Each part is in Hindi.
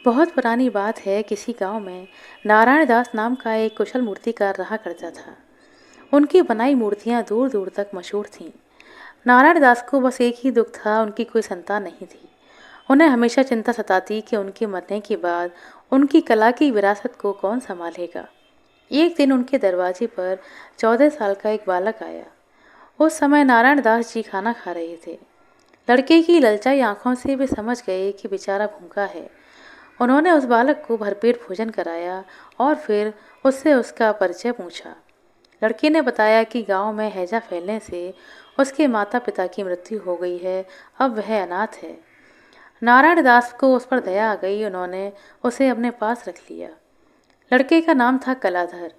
बहुत पुरानी बात है। किसी गांव में नारायण दास नाम का एक कुशल मूर्तिकार रहा करता था। उनकी बनाई मूर्तियां दूर दूर तक मशहूर थीं। नारायण दास को बस एक ही दुख था, उनकी कोई संतान नहीं थी। उन्हें हमेशा चिंता सताती कि उनके मरने के बाद उनकी कला की विरासत को कौन संभालेगा। एक दिन उनके दरवाजे पर 14 साल का एक बालक आया। उस समय नारायण दास जी खाना खा रहे थे। लड़के की ललचाई आंखों से वे समझ गए कि बेचारा भूखा है। उन्होंने उस बालक को भरपेट भोजन कराया और फिर उससे उसका परिचय पूछा। लड़के ने बताया कि गांव में हैजा फैलने से उसके माता पिता की मृत्यु हो गई है। अब वह अनाथ है। नारायण दास को उस पर दया आ गई। उन्होंने उसे अपने पास रख लिया। लड़के का नाम था कलाधर।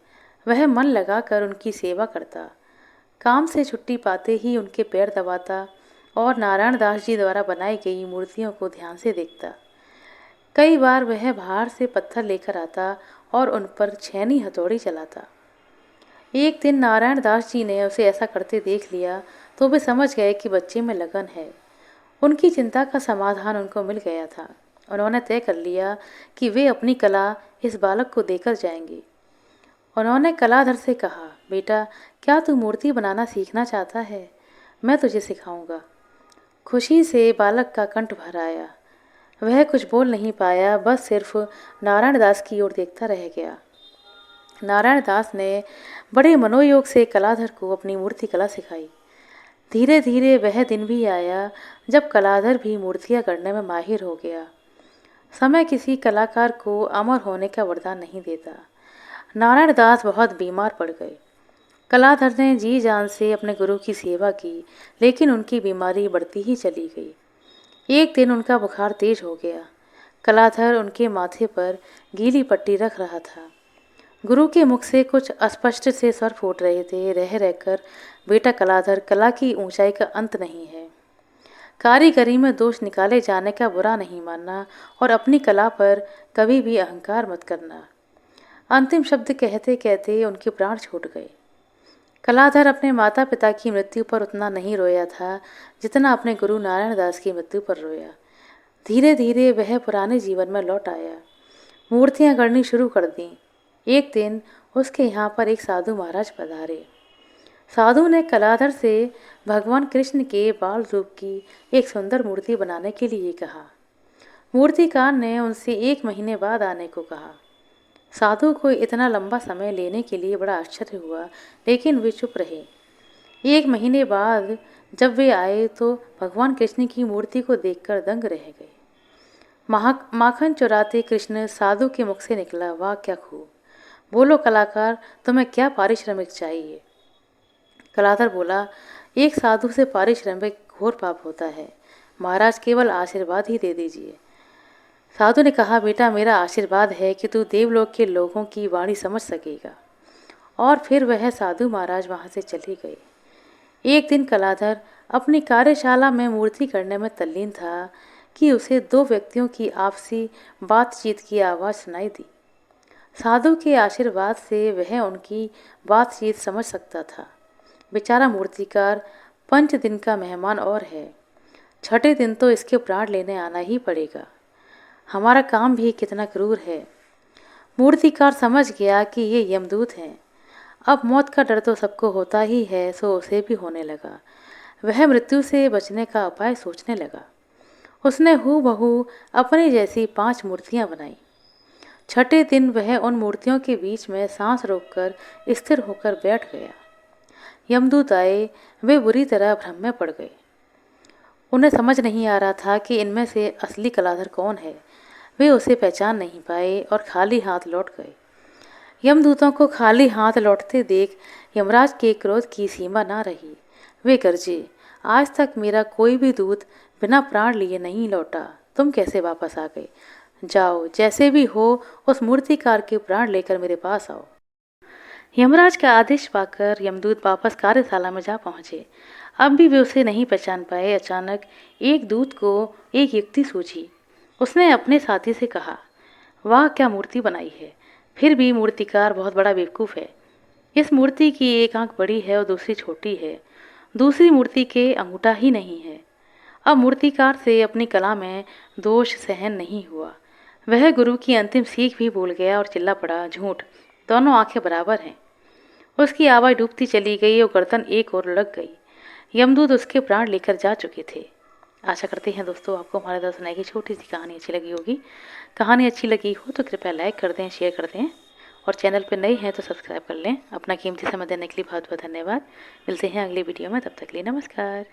वह मन लगाकर उनकी सेवा करता। काम से छुट्टी पाते ही उनके पैर दबाता और नारायण दास जी द्वारा बनाई गई मूर्तियों को ध्यान से देखता। कई बार वह बाहर से पत्थर लेकर आता और उन पर छेनी हथौड़ी चलाता। एक दिन नारायण दास जी ने उसे ऐसा करते देख लिया तो वे समझ गए कि बच्चे में लगन है। उनकी चिंता का समाधान उनको मिल गया था। उन्होंने तय कर लिया कि वे अपनी कला इस बालक को देकर जाएंगे। उन्होंने कलाधर से कहा, बेटा, क्या तू मूर्ति बनाना सीखना चाहता है? मैं तुझे सिखाऊंगा। खुशी से बालक का कंठ भर आया। वह कुछ बोल नहीं पाया, बस सिर्फ नारायण दास की ओर देखता रह गया। नारायण दास ने बड़े मनोयोग से कलाधर को अपनी मूर्ति कला सिखाई। धीरे धीरे वह दिन भी आया जब कलाधर भी मूर्तियां करने में माहिर हो गया। समय किसी कलाकार को अमर होने का वरदान नहीं देता। नारायण दास बहुत बीमार पड़ गए। कलाधर ने जी जान से अपने गुरु की सेवा की, लेकिन उनकी बीमारी बढ़ती ही चली गई। एक दिन उनका बुखार तेज हो गया। कलाधर उनके माथे पर गीली पट्टी रख रहा था। गुरु के मुख से कुछ अस्पष्ट से स्वर फूट रहे थे, रह रहकर, बेटा कलाधर, कला की ऊंचाई का अंत नहीं है। कारीगरी में दोष निकाले जाने का बुरा नहीं मानना और अपनी कला पर कभी भी अहंकार मत करना। अंतिम शब्द कहते कहते उनके प्राण छूट गए। कलाधर अपने माता पिता की मृत्यु पर उतना नहीं रोया था जितना अपने गुरु नारायण दास की मृत्यु पर रोया। धीरे धीरे वह पुराने जीवन में लौट आया। मूर्तियां गढ़नी शुरू कर दी। एक दिन उसके यहाँ पर एक साधु महाराज पधारे। साधु ने कलाधर से भगवान कृष्ण के बाल रूप की एक सुंदर मूर्ति बनाने के लिए कहा। मूर्तिकार ने उनसे 1 महीने बाद आने को कहा। साधु को इतना लंबा समय लेने के लिए बड़ा आश्चर्य हुआ, लेकिन वे चुप रहे। 1 महीने बाद जब वे आए तो भगवान कृष्ण की मूर्ति को देखकर दंग रह गए। माखन चुराते कृष्ण साधु के मुख से निकला, वाह क्या खूब! बोलो कलाकार, तुम्हें क्या पारिश्रमिक चाहिए? कलाधर बोला, एक साधु से पारिश्रमिक घोर पाप होता है। महाराज केवल आशीर्वाद ही दे दीजिए। साधु ने कहा, बेटा, मेरा आशीर्वाद है कि तू देवलोक के लोगों की वाणी समझ सकेगा। और फिर वह साधु महाराज वहां से चले गए। एक दिन कलाधर अपनी कार्यशाला में मूर्ति करने में तल्लीन था कि उसे 2 व्यक्तियों की आपसी बातचीत की आवाज़ सुनाई दी। साधु के आशीर्वाद से वह उनकी बातचीत समझ सकता था। बेचारा मूर्तिकार 5 दिन का मेहमान और है। छठे दिन तो इसके प्राण लेने आना ही पड़ेगा। हमारा काम भी कितना क्रूर है। मूर्तिकार समझ गया कि ये यमदूत हैं। अब मौत का डर तो सबको होता ही है, सो उसे भी होने लगा। वह मृत्यु से बचने का उपाय सोचने लगा। उसने हूबहू अपनी जैसी 5 मूर्तियां बनाई। छठे दिन वह उन मूर्तियों के बीच में सांस रोककर स्थिर होकर बैठ गया। यमदूत आए। वे बुरी तरह भ्रम में पड़ गए। उन्हें समझ नहीं आ रहा था कि इनमें से असली कलाधर कौन है। वे उसे पहचान नहीं पाए और खाली हाथ लौट गए। यमदूतों को खाली हाथ लौटते देख यमराज के क्रोध की सीमा ना रही। वे गरजे, आज तक मेरा कोई भी दूत बिना प्राण लिए नहीं लौटा। तुम कैसे वापस आ गए? जाओ, जैसे भी हो उस मूर्तिकार के प्राण लेकर मेरे पास आओ। यमराज का आदेश पाकर यमदूत वापस कार्यशाला में जा पहुंचे। अब भी वे उसे नहीं पहचान पाए। अचानक एक दूत को एक युक्ति सूझी। उसने अपने साथी से कहा, वाह क्या मूर्ति बनाई है! फिर भी मूर्तिकार बहुत बड़ा बेवकूफ़ है। इस मूर्ति की एक आंख बड़ी है और दूसरी छोटी है। दूसरी मूर्ति के अंगूठा ही नहीं है। अब मूर्तिकार से अपनी कला में दोष सहन नहीं हुआ। वह गुरु की अंतिम सीख भी भूल गया और चिल्ला पड़ा, झूठ, दोनों आंखें बराबर हैं। उसकी आवाज़ डूबती चली गई और गर्दन एक ओर लुढ़क गई। यमदूत उसके प्राण लेकर जा चुके थे। आशा करते हैं दोस्तों आपको हमारे द्वारा सुनाई गई छोटी सी कहानी अच्छी लगी होगी। कहानी अच्छी लगी हो तो कृपया लाइक कर दें, शेयर कर दें और चैनल पर नए हैं तो सब्सक्राइब कर लें। अपना कीमती समय देने के लिए बहुत बहुत धन्यवाद। मिलते हैं अगली वीडियो में, तब तक के लिए नमस्कार।